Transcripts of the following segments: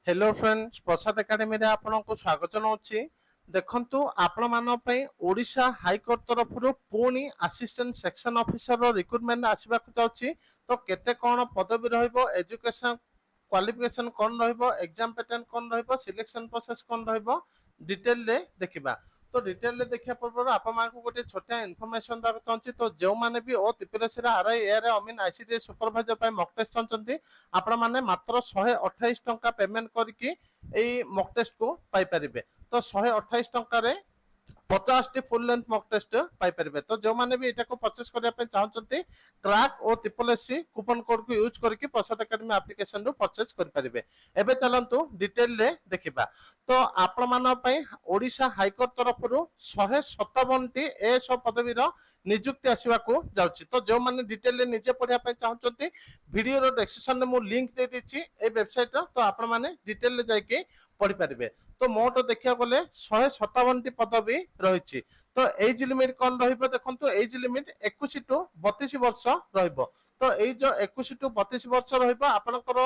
Hello friends प्रसाद academy रे आपनको स्वागत जनाऊँगी। देखंतु आपण मान पई ओडिशा हाईकोर्ट तरफ पुणी असिस्टेंट सेक्शन ऑफिसर रिक्रुटमेंट आसबाक जाउची। तो केते कोन पदवी रहइबो, एजुकेशन क्वालिफिकेशन कोन रहइबो, एग्जाम पैटर्न कोन रहइबो, सिलेक्शन प्रोसेस कोन रहइबो, डिटेल रे देखिबा। तो डिटेल रे देखिया पूर्व आप को गोटे छोटा इनफॉरमेशन देवा चाहूँगी। तो जो माने भी ओ त्रिपुरेश्वर आरआई एआर अमीन आईसीडी सुपरवाइजर पे मॉक टेस्ट चाहते आपण माने मात्र 128 टंका पेमेंट करके एई मॉक टेस्ट को पाई परिबे। तो 128 टंका रे 50 टी फुल लेंथ मॉक टेस्ट पाई परिबे। तो जो माने भी एटा को परचेस करिया पे चाहउछंती क्रैक ओ ट्रिपल एससी कूपन कोड को यूज करके प्रसाद एकेडमी एप्लीकेशन रो परचेस कर परिबे। एबे चलंतु डिटेल रे देखिबा। तो आपण मान पई ओडिशा हाईकोर्ट तरफ 157 टी एसओ पदवी रो नियुक्ति आसीबा को जाउची। तो जो माने डिटेल रे निजे पढिया पे चाहउछंती वीडियो रो डिस्क्रिप्शन में मु लिंक दे देछि ए वेबसाइट रो। तो आपण माने डिटेल रे जाई के पढि परिबे। तो मोट देखिया गले 157 टी पदवी रही। तो एज लिमिट कौन रहिबो देखंतु एज लिमिट 21 टू 32 वर्ष रहिबो। तो एई जो 21 टू 32 वर्ष रहिबो आपनकर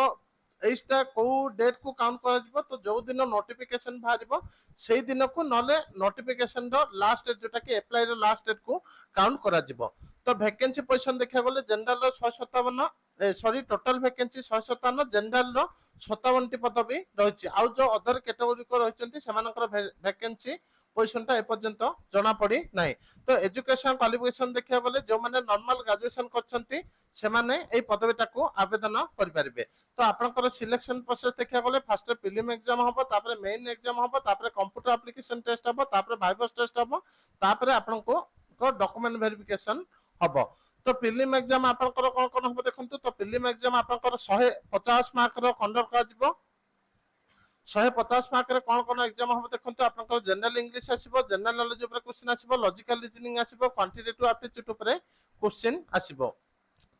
एजटा को डेट को काउंट करा जिवो। तो जो दिन नोटिफिकेशन बाहरिबो सेही दिन को नले नोटिफिकेशन रो लास्ट डेट जोटा कि अप्लाई रो लास्ट डेट को काउंट करा जिवो। तो वैकेंसी पोजीशन देखिया गले जनरल रो 157 सॉरी टोटल वैकेंसी 157, जनरल रो 57 टी पदवी रही। आउ जो अदर कैटेगरी को रही सेमानकर वैकेंसी पोजीशनटा एपर्यंत जना पड़ी नाही। तो एजुकेशन क्वालिफिकेशन देखिया गले जो माने नॉर्मल ग्रेजुएशन करछंती से माने एई पदवीटा को आवेदन करि परिबे। तो आपनकर सिलेक्शन प्रोसेस देखिया गले फर्स्ट प्रीलिम एग्जाम हबो, तापरे मेन एग्जाम हबो, तापरे कंप्यूटर एप्लीकेशन टेस्ट हबो, तापरे वाइवा टेस्ट हबो, तापरे आपनको डॉक्यूमेंट वेरिफिकेशन हबो। तो प्रीलिम एग्जाम आपनकर कोन कोन हबो देखंतु। तो प्रीलिम एग्जाम आपनकर 150 मार्क रो कंडक्ट करा जिवो। 150 मार्क रे कोन कोन एग्जाम हबो देखंतु। आपनकर जनरल इंग्लिश आसीबो, जनरल नॉलेज ऊपर क्वेश्चन आसीबो, लॉजिकल रीजनिंग आसीबो, क्वांटिटेटिव एप्टीट्यूड ऊपर क्वेश्चन आसीबो।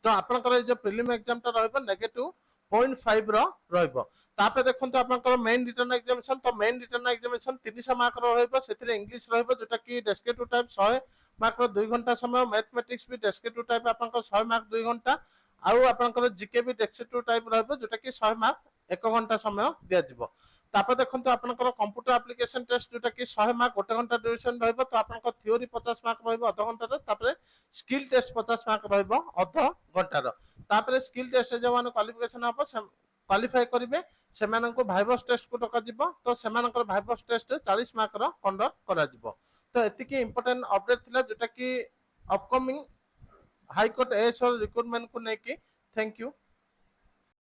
तो आपनकर जो प्रीलिम एग्जाम ता रहइबो नेगेटिव 0.5 रो रहइबो। तापर देखंतु आपनकर मेन रिटन एग्जामिनेशन। तो मेन रिटन एग्जामिनेशन 300 मार्क रो रहइबो। सेथिरे इंग्लिश रहइबो जोटा कि डेस्क्रिप्टिव टाइप 100 मार्क रो 2 घंटा समय, मैथमेटिक्स भी डेस्क्रिप्टिव टाइप आपनकर 100 मार्क 2 घंटा, आउ आपनकर जीके भी डेस्क्रिप्टिव टाइप रहइबो जोटा कि 100 मार्क 1 घंटा समय दिया जिवो। तापर देखंतु आपनकर कंप्यूटर एप्लीकेशन टेस्ट जोटा कि 100 मार्क 1 घंटा ड्यूरेशन रहइबो। तो आपनकर थ्योरी 50 मार्क रहइबो आधा घंटा रो, तापर स्किल टेस्ट 50 मार्क रहइबो आधा घंटा रो। तापर स्किल टेस्ट जो माने क्वालिफिकेशन हबो क्वालिफाई करिवे सेमाननको भाइवस टेस्ट को डका जिवो। तो सेमानकर भाइवस टेस्ट 40 मार्क रो कंडक्ट करा जिवो। तो एतिकी इंपोर्टेंट अपडेट थिला जोटा कि अपकमिंग हाईकोर्ट एएसओ रिक्रुटमेंट को नेकी। Thank you.